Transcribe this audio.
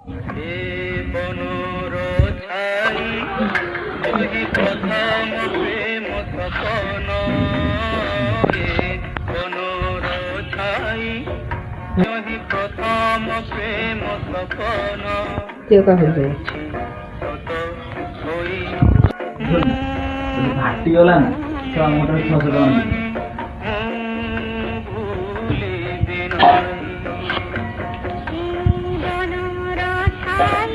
এ বনর ছাই ওহি প্রথম প্রেম সপন এ বনর ছাই ওহি প্রথম প্রেম সপন কেউ হইবে শত হই ঘাটি গলা না তো মোটামুটি 600 টাকা ভুলিবি না বনর ছাই